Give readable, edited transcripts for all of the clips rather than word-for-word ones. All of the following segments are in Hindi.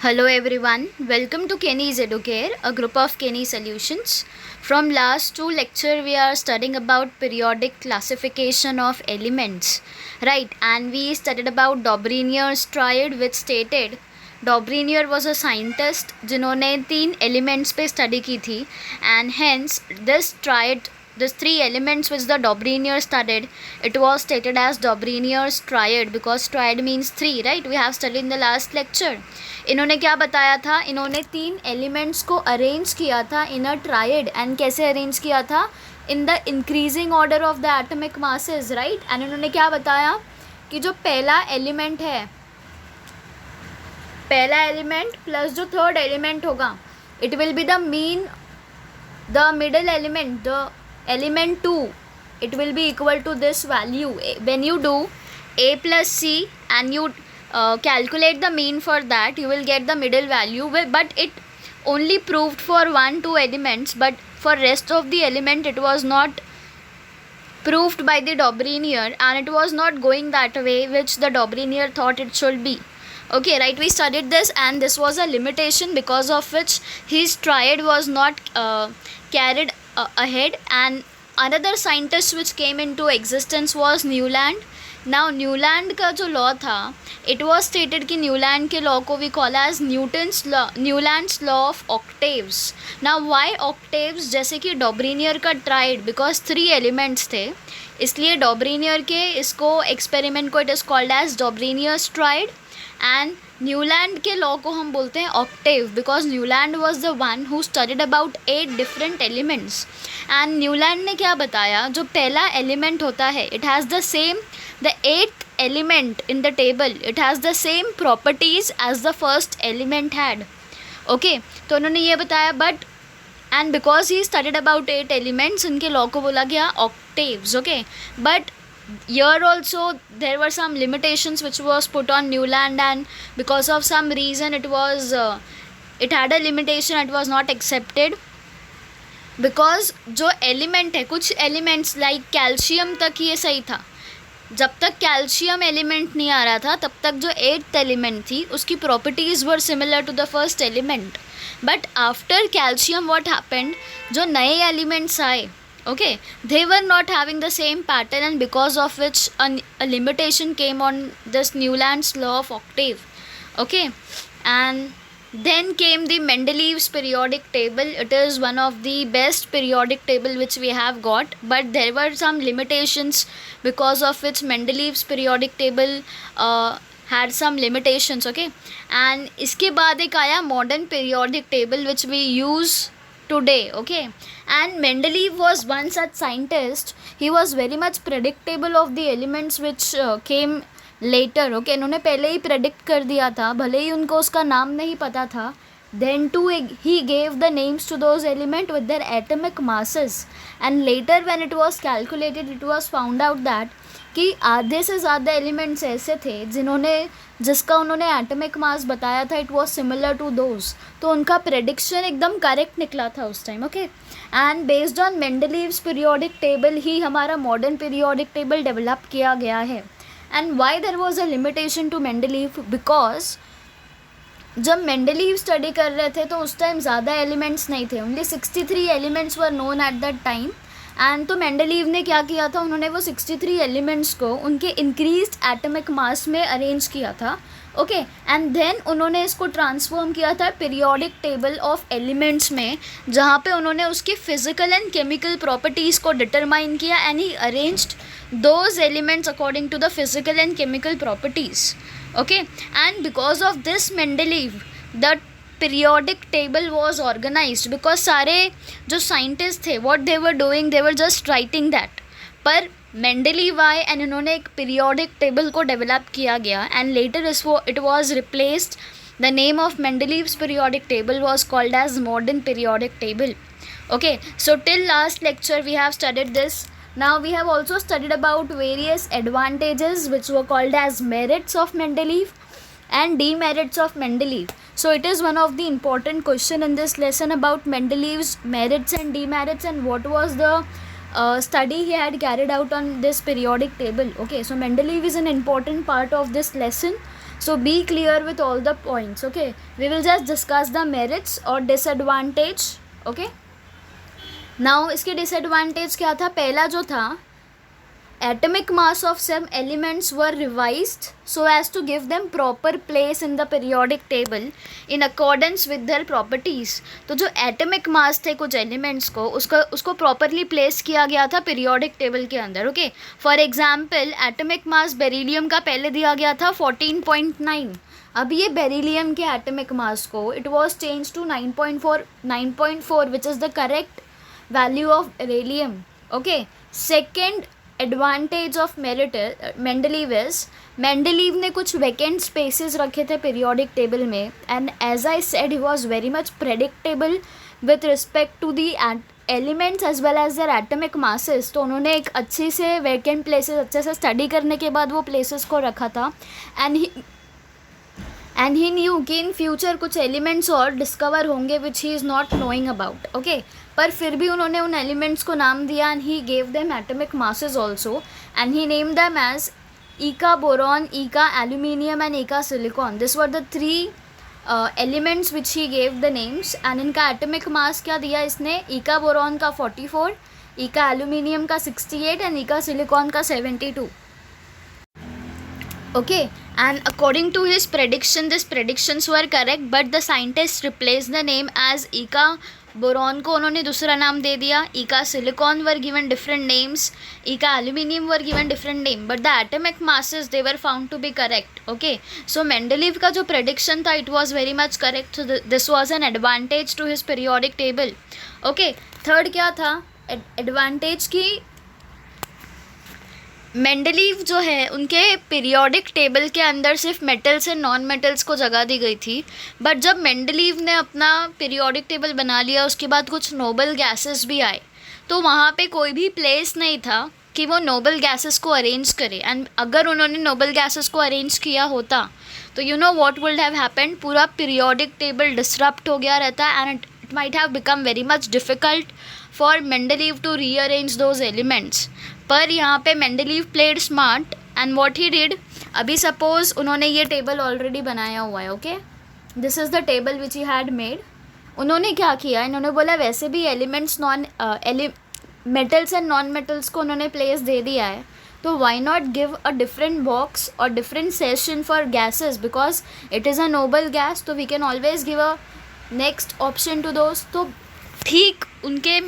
Hello everyone, welcome to Kenny's Educare, a group of Kenny solutions. From last two lecture we are studying about periodic classification of elements, right? And we studied about Dobrinier's triad which stated Dobrinier was a scientist जिन्होंने 3 elements पे study की थी and hence this triad, these 3 elements which the Dobrinier studied, it was stated as Dobrinier's triad because triad means 3, right? We have studied in the last lecture. इन्होंने क्या बताया था, इन्होंने 3 एलिमेंट्स को अरेंज किया था इन अ ट्राइड एंड कैसे अरेंज किया था इन the increasing order of the atomic masses, right? And इन्होंने क्या बताया कि जो पहला एलिमेंट है, पहला एलिमेंट प्लस जो थर्ड एलिमेंट होगा it will be the mean, the middle element, the element 2, it will be equal to this value. When you do a plus c and you calculate the mean for that, you will get the middle value, but it only proved for 1-2 elements, but for rest of the element it was not proved by the Dobrinier and it was not going that way which the Dobrinier thought it should be. Okay, right, we studied this and this was a limitation because of which his triad was not carried ahead. And another scientist which came into existence was Newland. Now Newland का जो लॉ था, इट वॉज स्टेटेड कि न्यूलैंड के लॉ को we call as Newton's law, Newland's law of octaves. Now why octaves? जैसे कि डॉब्रीनियर का ट्राइड, बिकॉज 3 एलिमेंट्स थे इसलिए डॉब्रीनियर के इसको एक्सपेरिमेंट को it is called as Dobereiner's triad. And Newland के लॉ को हम बोलते हैं octave because Newland was the one who studied about 8 different elements. And Newland ने क्या बताया, जो पहला एलिमेंट होता है it has the same, the 8th element in the table, it has the same properties as the first element had. Okay, तो उन्होंने ये बताया. But and because he studied about 8 elements, उनके लॉ को बोला गया octaves. Okay, but here also there were some limitations which was put on Newland and because of some reason it was it had a limitation, it was not accepted because जो एलिमेंट है, कुछ एलिमेंट्स लाइक कैल्शियम तक ये सही था. जब तक कैल्शियम एलिमेंट नहीं आ रहा था तब तक जो 8th एलिमेंट थी उसकी properties were similar to the first element. But after calcium what happened, जो नए एलिमेंट्स आए, okay, they were not having the same pattern and because of which a limitation came on this Newland's law of octave. Okay, and then came the Mendeleev's periodic table. It is one of the best periodic table which we have got, but there were some limitations because of which Mendeleev's periodic table had some limitations. Okay, and इसके बाद एक आया modern periodic table which we use today. Okay, and Mendeleev was one such scientist. He was very much predictable of the elements which came later. Okay, इन्होंने पहले ही predict कर दिया था, भले ही उनको उसका नाम नहीं पता था. Then too he gave the names to those elements with their atomic masses and later when it was calculated it was found out that कि आधे से ज़्यादा एलिमेंट्स ऐसे थे जिसका उन्होंने एटॉमिक मास बताया था, it was similar to those. तो उनका प्रेडिक्शन एकदम करेक्ट निकला था उस time. Okay, and based on Mendeleev's periodic table ही हमारा मॉडर्न पीरियोडिक टेबल डेवलप किया गया है. And why there was a limitation to Mendeleev, because जब मेंडलीव स्टडी कर रहे थे तो उस टाइम ज़्यादा एलिमेंट्स नहीं थे, only 63 elements were known at that time. And तो मेंडलीव ने क्या किया था, उन्होंने वो 63 एलिमेंट्स को उनके इंक्रीज्ड एटॉमिक मास में अरेंज किया था. ओके, एंड देन उन्होंने इसको ट्रांसफॉर्म किया था पीरियोडिक टेबल ऑफ एलिमेंट्स में, जहाँ पे उन्होंने उसकी फिजिकल एंड केमिकल प्रॉपर्टीज़ को डिटरमाइन किया and he arranged those elements according to the physical and chemical properties. Okay, and because of this Mendeleev the periodic table was organized because सारे जो साइंटिस्ट थे what they were doing, they were just writing that. पर मेंडलीव आए एंड इन्होंने एक पीरियोडिक टेबल को डेवलप किया गया and later it was replaced. The name of Mendeleev's periodic table was called as modern periodic table. Okay, so till last lecture we have studied this. Now we have also studied about various advantages which were called as merits of Mendeleev and demerits of Mendeleev. So it is one of the important question in this lesson about Mendeleev's merits and demerits and what was the study he had carried out on this periodic table. Okay, so Mendeleev is an important part of this lesson So be clear with all the points. Okay, we will just discuss the merits or disadvantage. Okay, now इसके disadvantage क्या था? पहला जो था, atomic mass of some elements were revised so as to give them proper place in the periodic table in accordance with their properties. तो जो atomic mass थे कुछ elements को उसको properly place किया गया था periodic table के अंदर. Okay, for example atomic mass beryllium का पहले दिया गया था 14.9. अब ये बेरिलियम के atomic mass को it was changed to 9.4 which is the correct value of beryllium. Okay, second advantage of Mendeleev is, Mendeleev ने कुछ वैकेंट स्पेसेस रखे थे पीरियोडिक टेबल में, and as I said he was very much predictable with respect to the elements as well as their atomic masses. तो उन्होंने एक अच्छी से वैकेंट प्लेसेस अच्छे से स्टडी करने के बाद वो प्लेसेस को रखा था, एंड ही न्यू कि इन फ्यूचर कुछ एलिमेंट्स और डिस्कवर होंगे which he is not knowing about. Okay, पर फिर भी उन्होंने उन एलिमेंट्स को नाम दिया, and he gave them atomic masses also, and he name them as eka boron, eka aluminium and eka silicon. This were the 3 elements which he gave the names, एंड इनका एटॉमिक मास क्या दिया इसने? ईका बोरॉन का 44, ईका एल्यूमिनियम का 68 एंड ईका सिलिकॉन का 72. Okay, and according to his prediction, these predictions were correct, but the scientists replaced the name as eka boron को उन्होंने दूसरा नाम दे दिया, eka silicon were given different names, eka aluminium were given different name, but the atomic masses they were found to be correct. Okay, so Mendeleev का जो प्रेडिक्शन था it was very much correct, so this was an advantage to his periodic table. Okay, third क्या था एडवांटेज की? मेंडलीव जो है उनके पीरियोडिक टेबल के अंदर सिर्फ मेटल्स एंड नॉन मेटल्स को जगह दी गई थी, बट जब मेंडलीव ने अपना पीरियोडिक टेबल बना लिया उसके बाद कुछ नोबल गैसेस भी आए, तो वहाँ पे कोई भी प्लेस नहीं था कि वो नोबल गैसेस को अरेंज करे. एंड अगर उन्होंने नोबल गैसेस को अरेंज किया होता तो you know what would have happened, पूरा पीरियोडिक टेबल डिसरप्ट हो गया रहता, and it might have become very much difficult for Mendeleev to rearrange those elements. पर यहाँ पे Mendeleev played smart, and what he did, अभी सपोज उन्होंने ये टेबल ऑलरेडी बनाया हुआ है. Okay, this is the table which he had made. उन्होंने क्या किया, इन्होंने बोला वैसे भी elements metals and non metals को उन्होंने प्लेस दे दिया है, तो why not give a different box और different session for gases, because it is a noble gas, तो we can always give a next option to those. तो ठीक उनके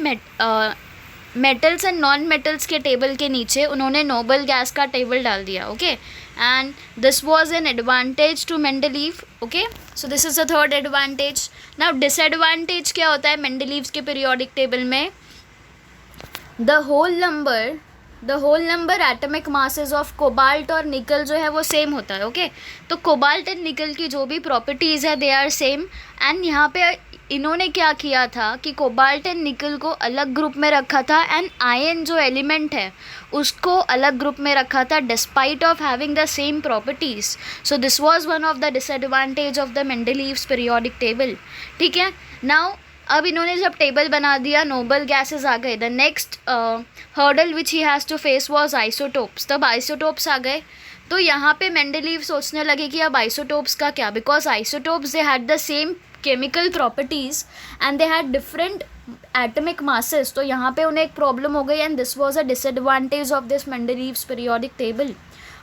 मेटल्स एंड नॉन मेटल्स के टेबल के नीचे उन्होंने नोबल गैस का टेबल डाल दिया. Okay, and this was an advantage to Mendeleev. Okay, so this is the third advantage. Now disadvantage क्या होता है मेंडलीव्स के पीरियोडिक टेबल में? The whole number atomic masses of cobalt और निकल जो है वो सेम होता है. ओके, तो कोबाल्ट एंड निकल की जो भी प्रॉपर्टीज़ है दे आर सेम, एंड यहाँ पे इन्होंने क्या किया था कि कोबाल्ट एंड निकल को अलग ग्रुप में रखा था, एंड आयन जो एलिमेंट है उसको अलग ग्रुप में रखा था despite of having the same properties. So this was one of the disadvantage of the Mendeleev's periodic table. ठीक है, नाउ अब इन्होंने जब टेबल बना दिया, नोबल गैसेस आ गए, the next hurdle which he has to face was isotopes. तब आइसोटोप्स आ गए, तो यहाँ पे मेंडलीव सोचने लगे कि अब आइसोटोप्स का क्या, because isotopes they had the same chemical properties and they had different atomic masses. तो यहाँ पे उन्हें एक प्रॉब्लम हो गई, and this was a disadvantage of this Mendeleev's periodic table.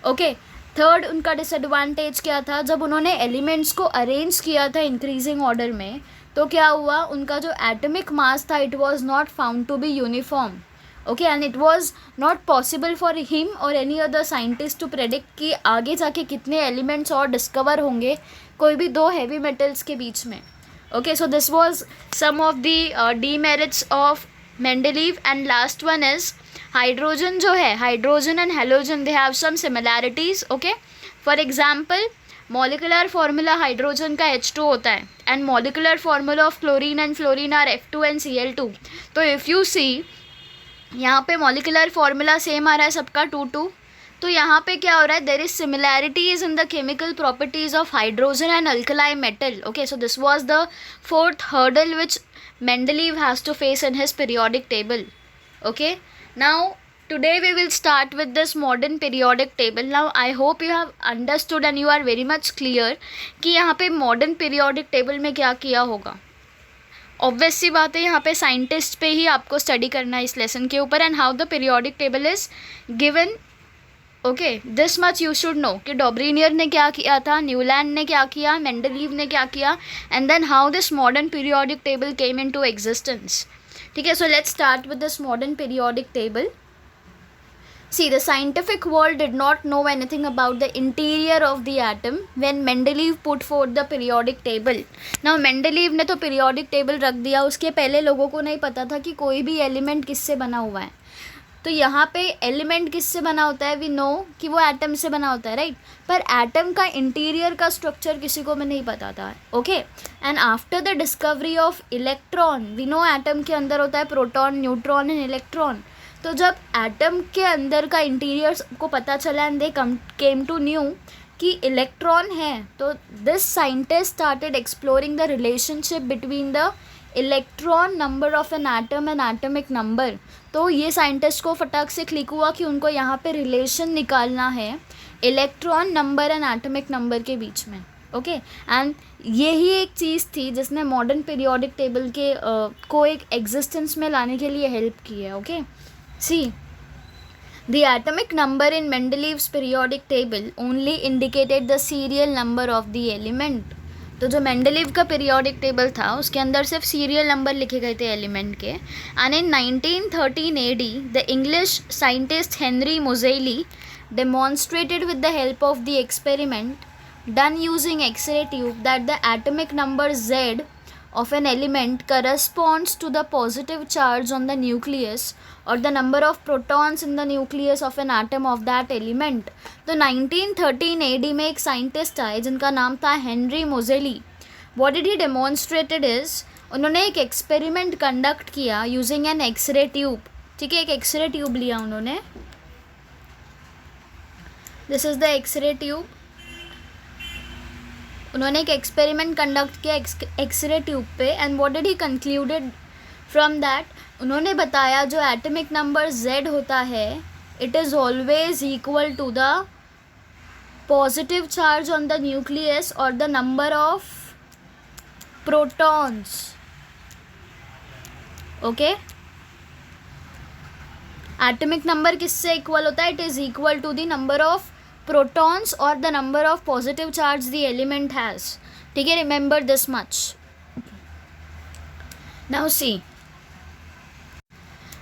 Okay, third उनका डिसएडवांटेज क्या था? जब उन्होंने एलिमेंट्स को अरेंज किया था इंक्रीजिंग ऑर्डर में, तो क्या हुआ, उनका जो एटॉमिक मास था it was not found to be uniform. Okay, and it was not possible for him और any other scientist to predict कि आगे जाके कितने एलिमेंट्स और डिस्कवर होंगे कोई भी दो हैवी मेटल्स के बीच में. Okay, so this was some of the demerits of Mendeleev. And last one is hydrogen जो है, hydrogen and halogen they have some similarities. Okay, for example molecular formula hydrogen का H2 होता है, and molecular formula of chlorine and fluorine are F2 and Cl2. तो इफ़ यू सी यहाँ पे मॉलिकुलर फार्मूला सेम आ रहा है सबका 2 तो यहाँ पे क्या हो रहा है, there is similarities in the chemical properties of hydrogen and alkali metal. Okay, so this was the fourth hurdle which Mendeleev has to face in his periodic table. Okay, now Today we will start with this modern periodic table. Now I hope you have understood and you are very much clear कि यहाँ पे modern periodic table में क्या किया होगा. ऑब्वियस सी बात है, यहाँ पे साइंटिस्ट पे ही आपको स्टडी करना है इस लेसन के ऊपर, and how the periodic table is given. Okay, this much you should know कि डॉब्रीनियर ने क्या किया था, न्यूलैंड ने क्या किया, मेंडलीव ने क्या किया, and then how this modern periodic table came into existence. ठीक है, so let's start with this modern periodic table. See, the scientific world did not know anything about the interior of the atom when Mendeleev put forth the periodic table. Now Mendeleev ने तो periodic table रख दिया, उसके पहले लोगों को नहीं पता था कि कोई भी एलिमेंट किससे बना हुआ है. तो यहाँ पे एलिमेंट किससे बना होता है, वी नो कि वो एटम से बना होता है, राइट. पर एटम का इंटीरियर का स्ट्रक्चर किसी को भी नहीं पता था. Okay, and after the discovery of electron, we know atom के अंदर होता है प्रोटॉन, न्यूट्रॉन एंड इलेक्ट्रॉन. तो जब एटम के अंदर का इंटीरियर को पता चला and they came to knew कि इलेक्ट्रॉन है, तो this scientist started exploring the relationship between the electron number of an atom and atomic number. तो ये साइंटिस्ट को फटाक से क्लिक हुआ कि उनको यहाँ पे रिलेशन निकालना है electron number and atomic number के बीच में. ओके, एंड यही एक चीज़ थी जिसने मॉडर्न पीरियोडिक टेबल के को एक एग्जिस्टेंस में लाने के लिए हेल्प की है. Okay, see, the atomic number in Mendeleev's periodic table only indicated the serial number of the element. तो जो मेंडलीव का पीरियोडिक टेबल था उसके अंदर सिर्फ सीरियल नंबर लिखे गए थे एलिमेंट के. And in 1913 AD the English scientist Henry Moseley demonstrated with the help of the experiment done using X-ray tube that the atomic number Z of an element corresponds to the positive charge on the nucleus or the number of protons in the nucleus of an atom of that element. तो 1913 AD में एक साइंटिस्ट आए जिनका नाम था Henry Moseley. What did he demonstrated is, उन्होंने एक एक्सपेरिमेंट कंडक्ट किया यूजिंग एन एक्सरे ट्यूब. ठीक है, एक एक्सरे ट्यूब लिया उन्होंने. This is the x ray tube. उन्होंने एक एक्सपेरिमेंट कंडक्ट किया एक्सरे ट्यूब पे, and what did he concluded from that, उन्होंने बताया जो एटमिक नंबर Z होता है it is always equal to the positive charge on the nucleus और the number of protons. Okay, atomic number किससे इक्वल होता है, it is equal to the number of protons or the number of positive charge the element has. ठीक है, remember this much. Now see,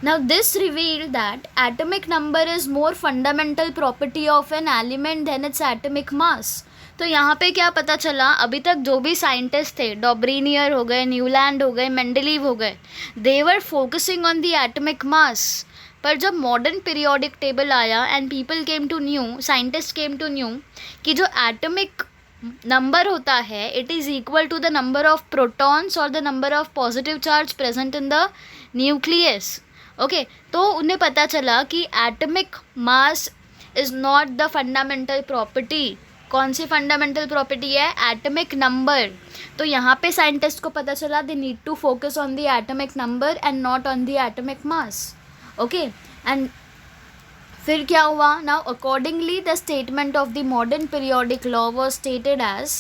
now this revealed that atomic number is more fundamental property of an element than its atomic mass. तो यहाँ पे क्या पता चला, अभी तक जो भी साइंटिस्ट थे, डॉब्रीनियर हो गए, न्यूलैंड हो गए, मेंडलीव हो गए, they were focusing on the atomic mass. पर जब मॉडर्न पीरियोडिक टेबल आया and people came to knew, scientist came to knew कि जो एटमिक नंबर होता है it is equal to the number of protons और the number of positive charge present in the nucleus. Okay, तो उन्हें पता चला कि atomic mass is not the fundamental property. कौन सी फंडामेंटल प्रॉपर्टी है, एटमिक नंबर. तो यहाँ पे साइंटिस्ट को पता चला they need to focus on the atomic number and not on the atomic mass. Okay, and फिर क्या हुआ, now accordingly the statement of the modern periodic law was stated as,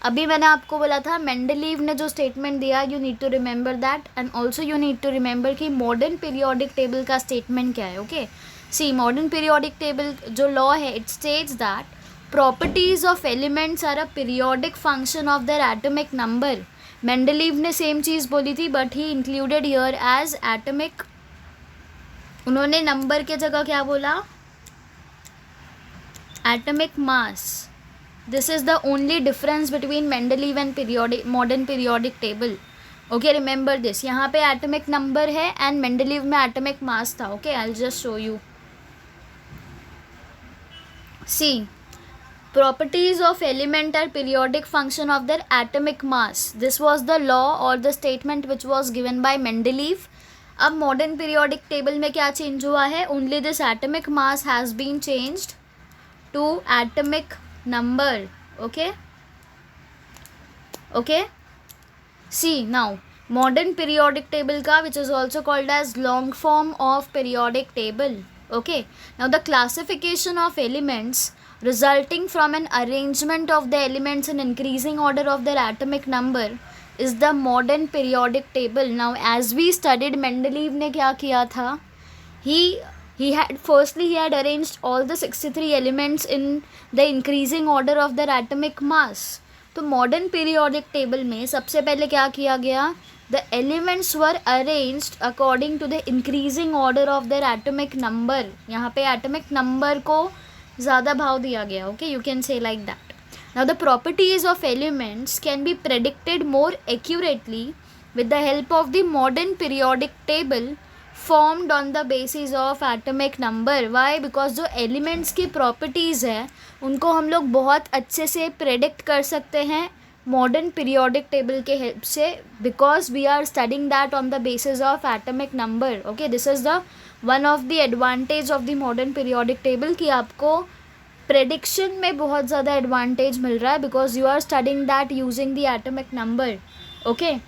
अभी मैंने आपको बोला था मेंडलीव ने जो स्टेटमेंट दिया, you need to remember that, and also you need to remember कि मॉडर्न पीरियोडिक टेबल का स्टेटमेंट क्या है. Okay, see, modern periodic table जो लॉ है it states that properties of elements are a periodic function of their atomic number. Mendeleev ने सेम चीज़ बोली थी but he included here as atomic. उन्होंने नंबर के जगह क्या बोला, atomic mass. This is the only difference between Mendeleev and periodic modern periodic table. Okay, remember this. यहाँ पे एटमिक नंबर है एंड मेंडलीव में एटमिक मास था. Okay, I will just show you. See, properties of element are periodic function of their atomic mass. This was the law or the statement which was given by Mendeleev. अब मॉडर्न पीरियोडिक टेबल में क्या चेंज हुआ है, only this atomic mass has been changed to atomic number. Okay, okay, see, now modern periodic table का which is also called as long form of periodic table. Okay, now the classification of elements resulting from an arrangement of the elements in increasing order of their atomic number is the modern periodic table. Now as we studied, Mendeleev ने क्या किया था, he had arranged all the 63 elements in the increasing order of their atomic mass. तो मॉडर्न पीरियोडिक टेबल में सबसे पहले क्या किया गया, the elements were arranged according to the increasing order of their atomic number. यहाँ पे atomic number को ज़्यादा भाव दिया गया. Okay, you can say like that. Now the properties of elements can be predicted more accurately with the help of the modern periodic table formed on the basis of atomic number. Why? Because जो elements की properties है उनको हम लोग बहुत अच्छे से predict कर सकते हैं modern periodic table के help से, because we are studying that on the basis of atomic number. Okay, this is the one of the advantage of the modern periodic table कि आपको prediction में बहुत ज़्यादा advantage मिल रहा है because you are studying that using the atomic number. Okay,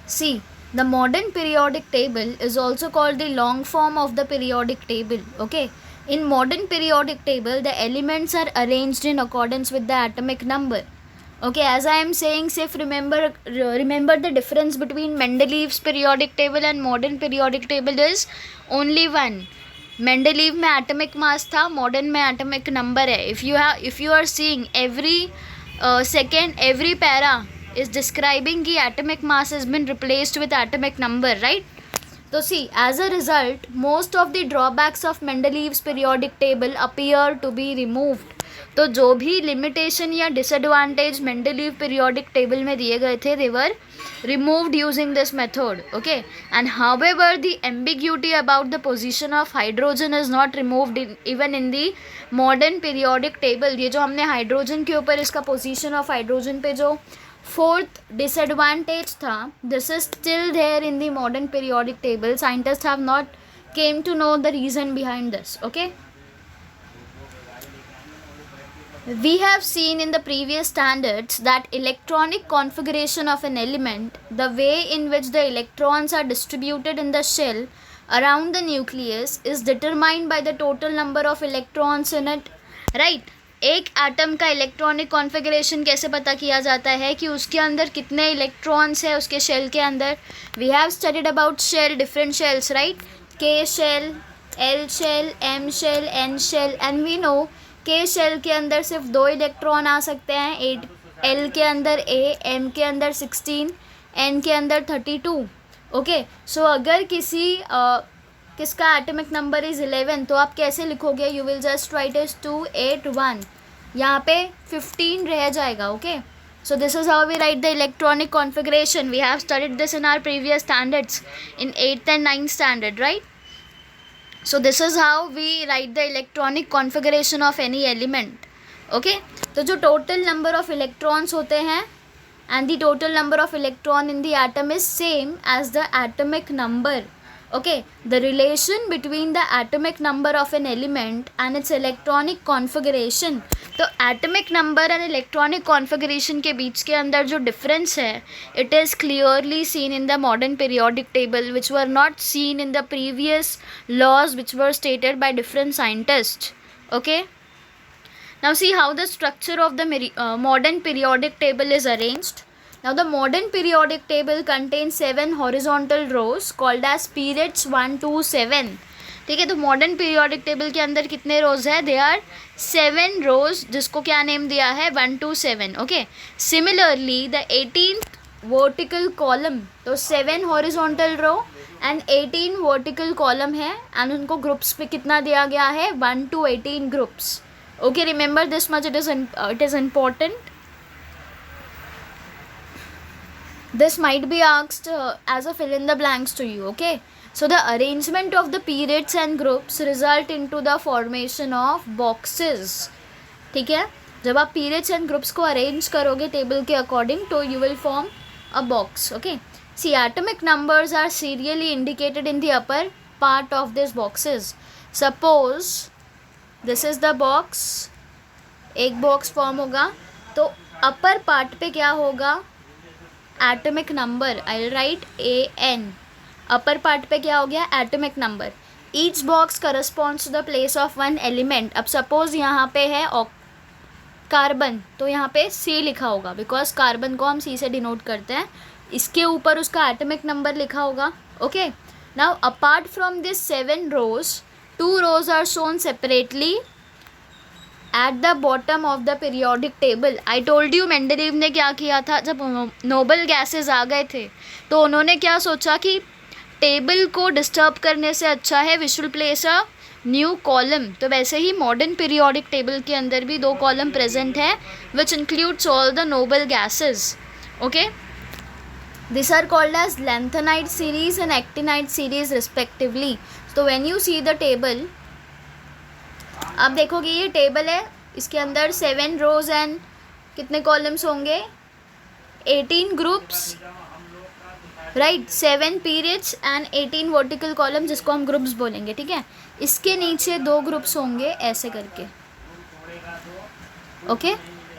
see, the modern periodic table is also called the long form of the periodic table. Okay, in modern periodic table the elements are arranged in accordance with the atomic number. Okay, as I am saying, say remember the difference between Mendeleev's periodic table and modern periodic table is only one. Mendeleev में atomic mass था, modern में atomic number है. If you are seeing every second, every para is describing the atomic mass has been replaced with atomic number, right? So see, as a result, most of the drawbacks of Mendeleev's periodic table appear to be removed. तो जो भी limitation या disadvantage Mendeleev periodic table में दिए गए थे, they were removed using this method. Okay, and however the ambiguity about the position of hydrogen is not removed even in the modern periodic table. ये जो हमने hydrogen के ऊपर इसका position of hydrogen पे जो fourth disadvantage था, this is still there in the modern periodic table. Scientists have not came to know the reason behind this. Okay, we have seen in the previous standards that electronic configuration of an element, the way in which the electrons are distributed in the shell around the nucleus, is determined by the total number of electrons in it. Right? एक एटम का इलेक्ट्रॉनिक कॉन्फ़िगरेशन कैसे पता किया जाता है कि उसके अंदर कितने इलेक्ट्रॉन्स है उसके शेल के अंदर. We have studied about shell, different shells, right? K shell, L shell, M shell, N shell, and we know K shell के अंदर सिर्फ 2 इलेक्ट्रॉन आ सकते हैं. 8 एल के अंदर ए, एम के अंदर 16, एन के अंदर 32. ओके, सो अगर किसका एटॉमिक नंबर इज़ 11 तो आप कैसे लिखोगे? You will just write is 2, 8, 1. यहाँ पे 15 रह जाएगा. Okay, so this is how we write the electronic configuration. We have studied this in our previous standards in 8th and 9th standard, right? So this is how we write the electronic configuration of any element. Okay, तो जो total number of electrons होते हैं and the total number of electron in the atom is same as the atomic number. Okay, the relation between the atomic number of an element and its electronic configuration. तो atomic number and electronic configuration के बीच के अंदर जो difference है, it is clearly seen in the modern periodic table, which were not seen in the previous laws which were stated by different scientists. Okay, now see how the structure of the modern periodic table is arranged. Now the modern periodic table contains 7 horizontal rows called as periods 1 to 7. ठीक है, तो मॉडर्न पीरियोडिक टेबल के अंदर कितने रोज है? दे आर 7 रोज, जिसको क्या नेम दिया है? 1 to 7. Okay, similarly the 18th vertical column, तो 7 horizontal row and 18 vertical column है एंड उनको ग्रुप्स पे कितना दिया गया है? 1 to 18 groups. Okay, remember this much, it is important. This might be asked as a fill in the blanks to you. Okay, so the arrangement of the periods and groups result into the formation of boxes. ठीक है, जब आप periods and groups को arrange करोगे table के according तो you will form a box. Okay, see, atomic numbers are serially indicated in the upper part of these boxes. Suppose this is the box, एक box form होगा, तो upper part पे क्या होगा? Atomic number. I will write AN. Upper part पे क्या हो गया? Atomic number. Each box corresponds to the place of one element. अब सपोज यहाँ पे है कार्बन, तो यहाँ पे C लिखा होगा बिकॉज कार्बन को हम C से डिनोट करते हैं. इसके ऊपर उसका एटॉमिक नंबर लिखा होगा. Okay, now apart from this 7 rows, 2 rows are shown separately at the bottom of the periodic table. I told you Mendeleev ने क्या किया था, जब नोबल गैसेज आ गए थे तो उन्होंने क्या सोचा कि टेबल को डिस्टर्ब करने से अच्छा है we should place a new column. तो वैसे ही मॉडर्न पीरियोडिक टेबल के अंदर भी 2 कॉलम प्रेजेंट है which includes all the noble gases. Okay, this are called as lanthanide series and actinide series respectively. तो when you see the table, अब देखोगे ये टेबल है, इसके अंदर 7 rows एंड कितने कॉलम्स होंगे, 18 groups, right, 7 periods and 18 vertical column जिसको हम ग्रुप्स बोलेंगे. ठीक है, इसके नीचे 2 ग्रुप्स होंगे ऐसे करके. ओके,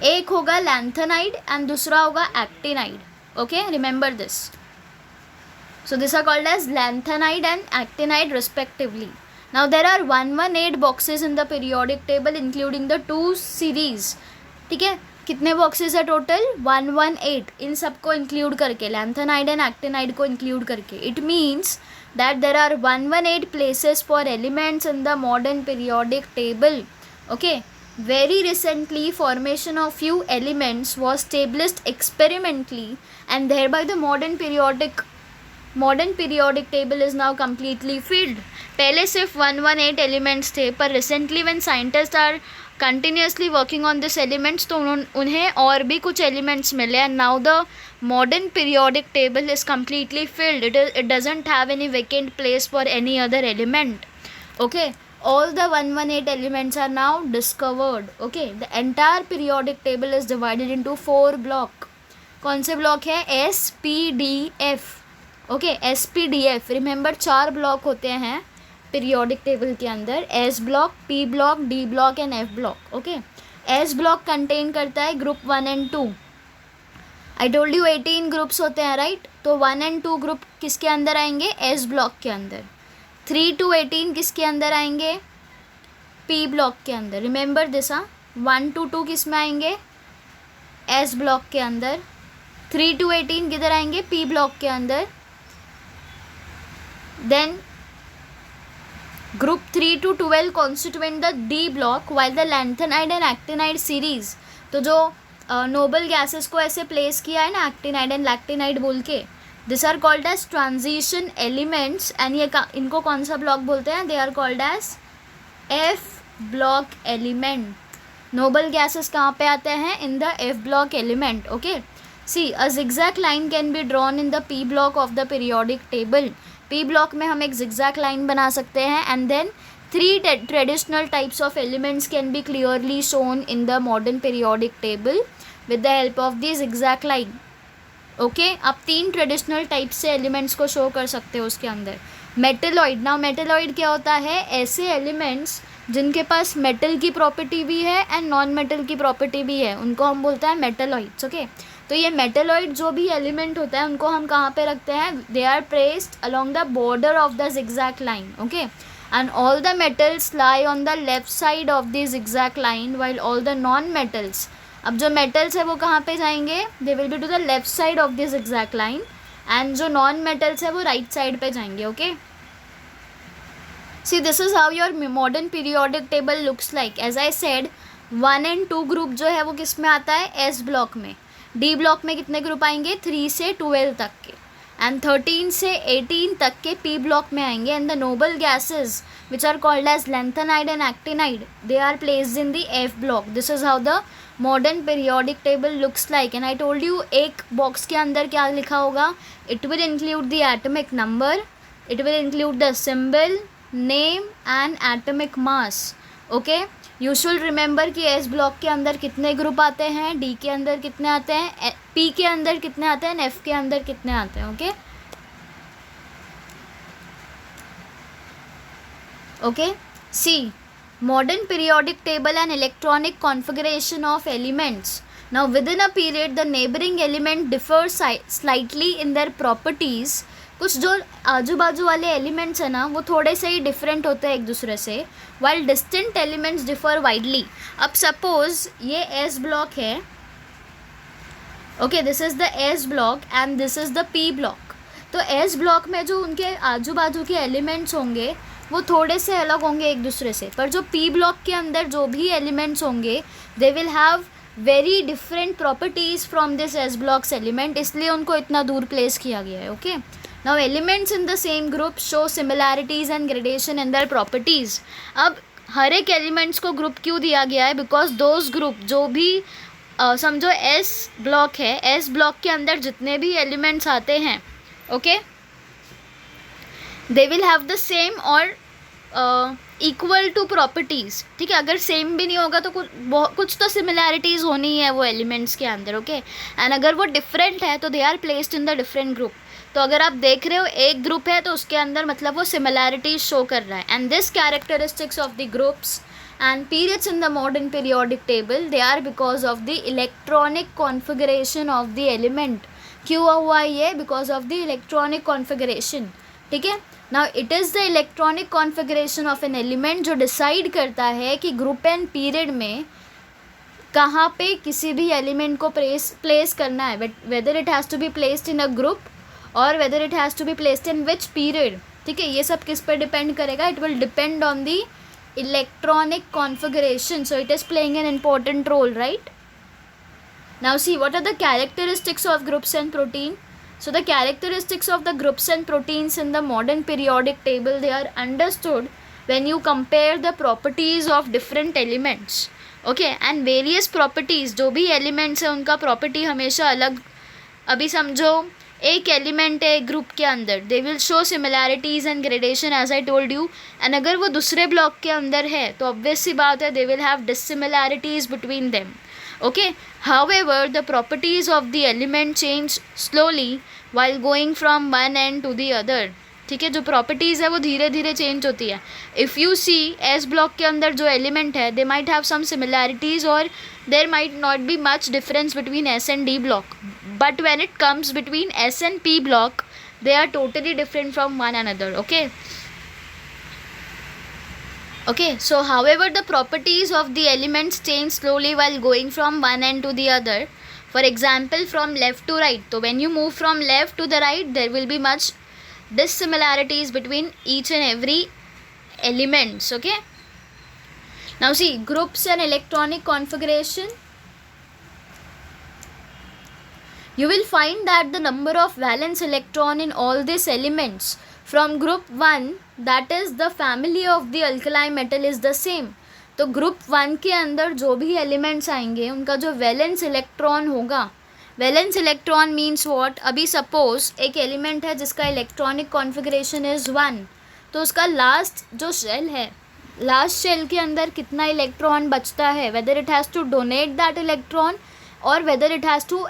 एक होगा लैंथेनाइड एंड दूसरा होगा actinide. Okay, remember this. So this are called as lanthanide and actinide respectively. Now there are 118 boxes in the periodic table including the 2 series. ठीक है, कितने बॉक्सेस है टोटल, 118. इन सबको इंक्लूड करके, लैंथेनाइड एंड एक्टिनाइड को इंक्लूड करके. It means that there are 118 places for elements in the modern periodic table. Okay, very recently formation of few elements was established experimentally and thereby the modern periodic table is now completely filled. पहले सिर्फ 118 एलिमेंट्स थे, पर recently when scientist are continuously working on this elements तो उन्हें और भी कुछ एलिमेंट्स मिले and now the modern periodic table is completely filled. It doesn't have any vacant place for any other element. Okay, all the 118 elements are now discovered. Okay, the entire periodic table is divided into 4 block. कौन से ब्लॉक है, S P D F. Okay, S P D F, remember 4 block होते हैं पीरियोडिक टेबल के अंदर, S block, P block, D block and F block. Okay, S block contain करता है group 1 and 2. I told you 18 groups होते हैं, राइट. तो 1 एंड 2 ग्रुप किसके अंदर आएंगे, S ब्लॉक के अंदर. 3 to 18 किसके अंदर आएंगे, P ब्लॉक के अंदर. Remember this. 1 to 2 किस में आएंगे, S ब्लॉक के अंदर. 3 to 18 किधर आएंगे, P ब्लॉक के अंदर. Then group 3 to 12 constituent the D block while the lanthanide and actinide series. तो जो नोबल गैसेस को ऐसे प्लेस किया है ना एक्टिनाइड एंड लैक्टिनाइड बोल के, this are called as transition elements. And ये इनको कौन सा ब्लॉक बोलते हैं, they are called as F block element. Noble gases कहाँ पे आते हैं, in the F block element. Okay, see a zigzag line can be drawn in the P block of the periodic table. P block में हम एक zigzag line बना सकते हैं and then 3 traditional types of elements can be clearly shown in the modern periodic table with the help of the zigzag line. Okay, आप 3 ट्रेडिशनल टाइप से एलिमेंट्स को शो कर सकते हो उसके अंदर. मेटलॉइड, नाउ मेटलॉइड क्या होता है, ऐसे एलिमेंट्स जिनके पास मेटल की प्रॉपर्टी भी है एंड नॉन मेटल की प्रॉपर्टी भी है, उनको हम बोलते हैं मेटलॉइड्स. ओके, तो ये मेटलॉइड जो भी एलिमेंट होता है उनको हम कहाँ पे रखते हैं, they are placed along the border of the zigzag line. Okay, and all the metals lie on the left side of the zigzag line while all the non metals. अब जो मेटल्स है वो कहाँ पे जाएंगे, they will be to the left side of the zigzag line and जो नॉन मेटल्स है वो राइट साइड पे जाएंगे. Okay, see this is how your modern periodic table looks like. As I said 1 and 2 group जो है वो किस में आता है, S ब्लॉक में. D ब्लॉक में कितने ग्रुप आएंगे, 3 से 12 तक के, एंड 13 से 18 तक के P ब्लॉक में आएंगे. And the noble gases which are called as lanthanide and actinide, they are placed in the F block. This is how the modern periodic table looks like. And I told you एक बॉक्स के अंदर क्या लिखा होगा, it will include the atomic number, it will include the symbol, name and atomic mass. Okay, you should remember कि S ब्लॉक के अंदर कितने ग्रुप आते हैं, D के अंदर कितने आते हैं, P के अंदर कितने आते हैं, F के अंदर कितने आते हैं. Okay, okay, C modern periodic table and electronic configuration of elements. Now within a period the neighboring element differs slightly in their properties. कुछ जो आजू बाजू वाले एलिमेंट्स है ना वो थोड़े से ही डिफरेंट होते हैं एक दूसरे से, while distinct elements differ widely. अब सपोज ये एस ब्लॉक है, okay, this is the S block and this is the P block. तो एस ब्लॉक में जो उनके आजू बाजू के एलिमेंट्स होंगे वो थोड़े से अलग होंगे एक दूसरे से, पर जो पी ब्लॉक के अंदर जो भी एलिमेंट्स होंगे दे will have very different properties from this S blocks element, इसलिए उनको इतना दूर प्लेस किया गया है. Okay, now elements in the same group show similarities and gradation in their properties. अब हर एक एलिमेंट्स को ग्रुप क्यों दिया गया है? बिकॉज दोज ग्रुप जो भी समझो एस ब्लॉक है, एस ब्लॉक के अंदर जितने भी एलिमेंट्स आते हैं, okay, they will have the same और इक्वल टू प्रॉपर्टीज़. ठीक है, अगर सेम भी नहीं होगा तो कुछ तो सिमिलैरिटीज़ होनी है वो एलिमेंट्स के अंदर. ओके, एंड अगर वो डिफरेंट है तो they are placed in the different group. तो अगर आप देख रहे हो एक ग्रुप है तो उसके अंदर मतलब वो सिमिलैरिटीज शो कर रहा है. And this characteristics of the groups and periods in the modern periodic table, they are because of the electronic configuration of the element. क्यों हुआ ये? because of the electronic configuration. ठीक है, now it is the electronic configuration of an element जो decide करता है कि group and period में कहाँ पे किसी भी element को place करना है, whether it has to be placed in a group or whether it has to be placed in which period. ठीक है, ये सब किस पर depend करेगा? it will depend on the electronic configuration, so it is playing an important role, right? Now see, what are the characteristics of groups and protein? So the characteristics of the groups and proteins in the modern periodic table, they are understood when you compare the properties of different elements. Okay, and various properties, जो भी elements है उनका property हमेशा अलग. अभी समझो एक एलिमेंट है ग्रुप के अंदर, they will show similarities and gradation as I told you. And अगर वो दूसरे ब्लॉक के अंदर है तो ऑब्वियस सी बात है they will have dissimilarities between them. Okay, however the properties of the element change slowly while going from one and to the other. ठीक है, जो प्रॉपर्टीज़ है वो धीरे धीरे चेंज होती है. If you see S block के अंदर जो एलिमेंट है they might have some similarities और there might not be much difference between S and D block. But when it comes between S and P block, they are totally different from one another. Okay. Okay. So, however, the properties of the elements change slowly while going from one end to the other. For example, from left to right. So, when you move from left to the right, there will be much dissimilarities between each and every elements. Okay. Now, see, groups and electronic configuration. You will find that the number of valence electron in all these elements from group 1, that is the family of the alkali metal, is the same. तो ग्रुप 1 के अंदर जो भी एलिमेंट्स आएंगे उनका जो वैलेंस इलेक्ट्रॉन होगा, वैलेंस इलेक्ट्रॉन मीन्स व्हाट? अभी सपोज एक एलिमेंट है जिसका इलेक्ट्रॉनिक कॉन्फ़िगरेशन इज़ 1, तो उसका लास्ट जो शेल है, लास्ट शेल के अंदर कितना इलेक्ट्रॉन बचता है, whether it has to donate that electron और whether it has to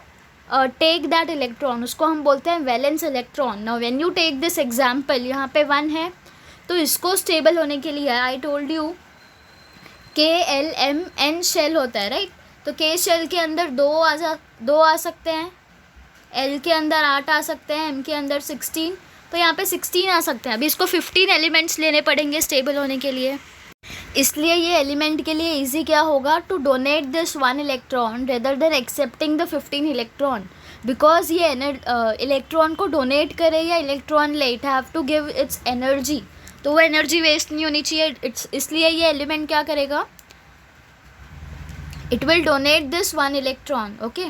take that electron, उसको हम बोलते हैं valence electron. Now when you take this example, यहाँ पे 1 है तो इसको स्टेबल होने के लिए I told you KLMN shell होता है, राइट? तो K शेल के अंदर 2 आ सकते हैं, L के अंदर 8 आ सकते हैं, M के अंदर 16, तो यहाँ पे 16 आ सकते हैं. अभी इसको 15 एलिमेंट्स लेने पड़ेंगे स्टेबल होने के लिए. इसलिए ये एलिमेंट के लिए इजी क्या होगा? To donate this 1 electron rather than accepting the 15 electron. Because ये इलेक्ट्रॉन को डोनेट करे या इलेक्ट्रॉन ले, it have to give its energy, तो वो एनर्जी वेस्ट नहीं होनी चाहिए. इसलिए ये एलिमेंट क्या करेगा? It will donate this 1 electron. Okay,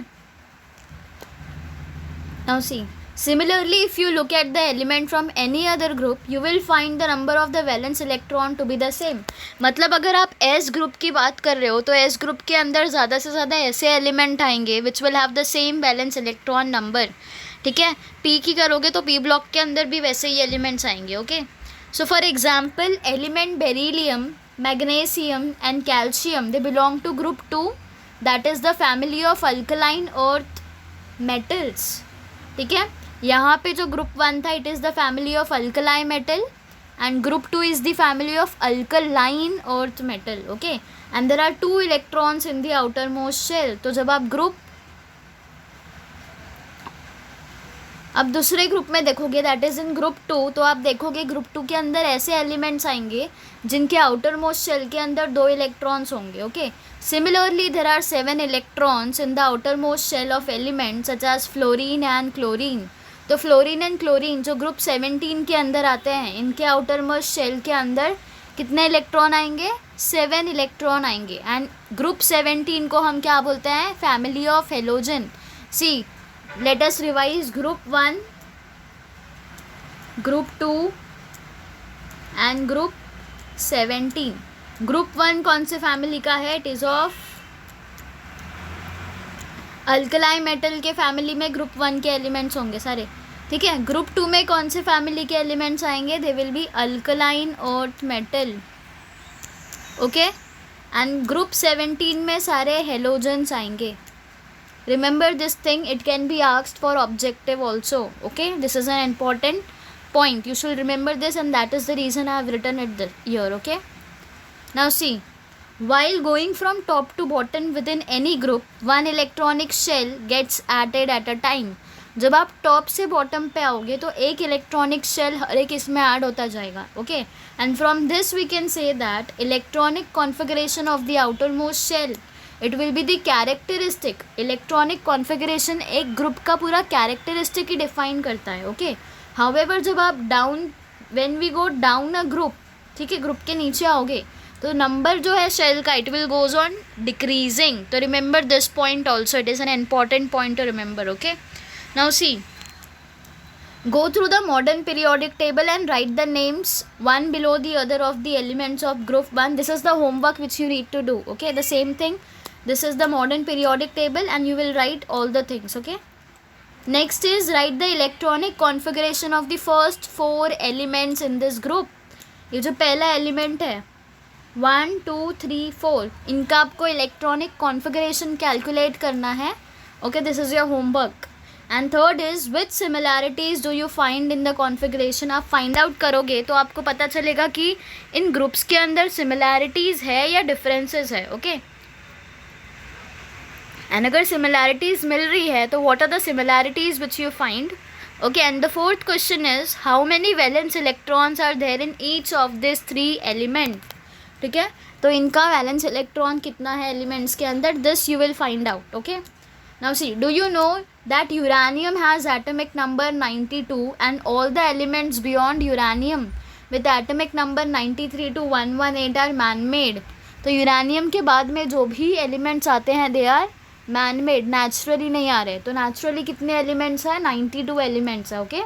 now C, similarly, if you look at the element from any other group, you will find the number of the valence electron to be the same. मतलब अगर आप S ग्रुप की बात कर रहे हो तो S ग्रुप के अंदर ज़्यादा से ज़्यादा ऐसे एलिमेंट आएंगे which will have the same valence electron number. ठीक है, P की करोगे तो P ब्लॉक के अंदर भी वैसे ही एलिमेंट्स आएंगे. Okay, so for example element beryllium, magnesium and calcium, they belong to group 2, that is the family of alkaline earth metals. ठीक है, यहाँ पे जो ग्रुप 1 था, it is the family of alkali metal and group 2 is the family of alkaline earth metal. Okay, and there are 2 electrons in the outer most shell. तो जब आप अब दूसरे ग्रुप में देखोगे, दैट इज़ इन ग्रुप 2, तो आप देखोगे ग्रुप 2 के अंदर ऐसे एलिमेंट्स आएंगे जिनके आउटर मोस्ट शेल के अंदर 2 इलेक्ट्रॉन्स होंगे. Okay, similarly there are 7 electrons in the outer most shell of elements such as fluorine and chlorine. तो फ्लोरीन एंड क्लोरीन जो ग्रुप 17 के अंदर आते हैं, इनके आउटर मोस्ट शेल के अंदर कितने इलेक्ट्रॉन आएंगे? 7 इलेक्ट्रॉन आएंगे. एंड ग्रुप 17 को हम क्या बोलते हैं? Family of halogen. See, let us revise group 1, group 2 and group 17. group 1 कौन से फैमिली का है? It is of alkali metal के फैमिली में ग्रुप 1 के एलिमेंट्स होंगे सारे. ठीक है. ग्रुप 2 में कौन से फैमिली के एलिमेंट्स आएंगे? दे will B alkaline earth metal. Okay. And group 17 में सारे हेलोजन्स आएंगे. Remember this thing, it can be asked for objective also. Okay, this is an important point. You should remember this, and that is the reason I have written it here. Okay, now see, while going from top to bottom within any group, one electronic shell gets added at a time. जब आप टॉप से बॉटम पे आओगे तो एक इलेक्ट्रॉनिक शेल हर एक इसमें ऐड होता जाएगा. Okay, and from this we can say that electronic configuration of the outer most shell, it will be the characteristic. Electronic configuration एक ग्रुप का पूरा कैरेक्टरिस्टिक ही डिफाइन करता है. ओके, हाउएवर जब आप down, when we go down a group, ठीक है, ग्रुप के नीचे आओगे तो नंबर जो है शेल का, it will goes on decreasing. तो remember this point also, it is an important point to remember. Okay, now see, go through the modern periodic table and write the names one below the other of the elements of group 1. This is the homework which you need to do. Okay, the same thing. This is the modern periodic table and you will write all the things. Okay, next is write the electronic configuration of the first 4 elements in this group. ये जो पहला एलिमेंट है 1 2 3 4, इनका आपको इलेक्ट्रॉनिक कॉन्फ़िगरेशन कैलकुलेट करना है. Okay, this is your homework. And third is which similarities do you find in the configuration. आप फाइंड आउट करोगे तो आपको पता चलेगा कि इन ग्रुप्स के अंदर सिमिलैरिटीज़ है या डिफरेंसेस है. ओके, एंड अगर सिमिलैरिटीज़ मिल रही है तो what are the similarities which you find. Okay, and the fourth question is how many valence electrons are there in each of this 3 element. ठीक है, तो इनका वैलेंस इलेक्ट्रॉन कितना है एलिमेंट्स के अंदर, this you will find out. Okay, now C, do you know that uranium has atomic number 92 and all the elements beyond uranium with atomic number 93 to 118 are man-made. तो यूरानियम के बाद में जो भी एलिमेंट्स आते हैं दे आर मैन-मेड, नेचुरली नहीं आ रहे. तो नेचुरली कितने एलिमेंट्स हैं? 92 एलिमेंट्स है. Okay,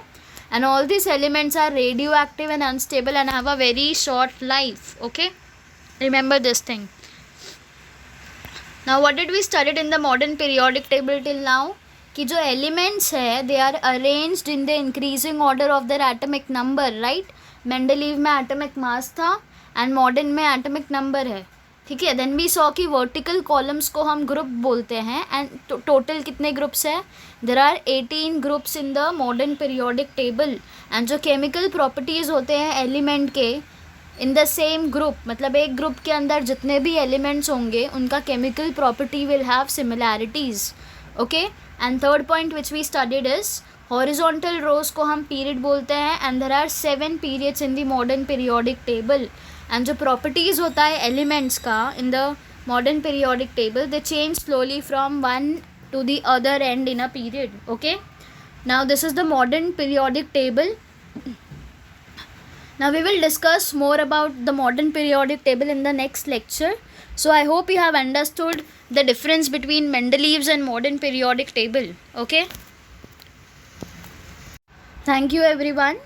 and all this elements are radio active and unstable and have a very short life. Okay, remember this thing. Now what did we studied in the modern periodic table till now, कि जो एलिमेंट्स है they are arranged in the increasing order of their atomic number. Right, Mendeleev में एटॉमिक मास था एंड मॉडर्न में एटॉमिक नंबर है. ठीक है, देन वी सॉ कि वर्टिकल कॉलम्स को हम ग्रुप बोलते हैं. एंड टोटल कितने ग्रुप्स हैं? There are 18 groups in the modern periodic table. And जो केमिकल प्रॉपर्टीज़ होते हैं एलिमेंट के इन द सेम ग्रुप, मतलब एक ग्रुप के अंदर जितने भी एलिमेंट्स होंगे उनका chemical property will have similarities. Okay, and third point which we studied is horizontal rows को हम पीरियड बोलते हैं. And there are 7 periods in the modern periodic table. And जो प्रॉपर्टीज़ होता है एलिमेंट्स का in the modern periodic table, they change slowly from one to the other and in a period. Okay, now this is the modern periodic table. Now we will discuss more about the modern periodic table in the next lecture. So I hope you have understood the difference between Mendeleev's and modern periodic table. Okay? Thank you everyone.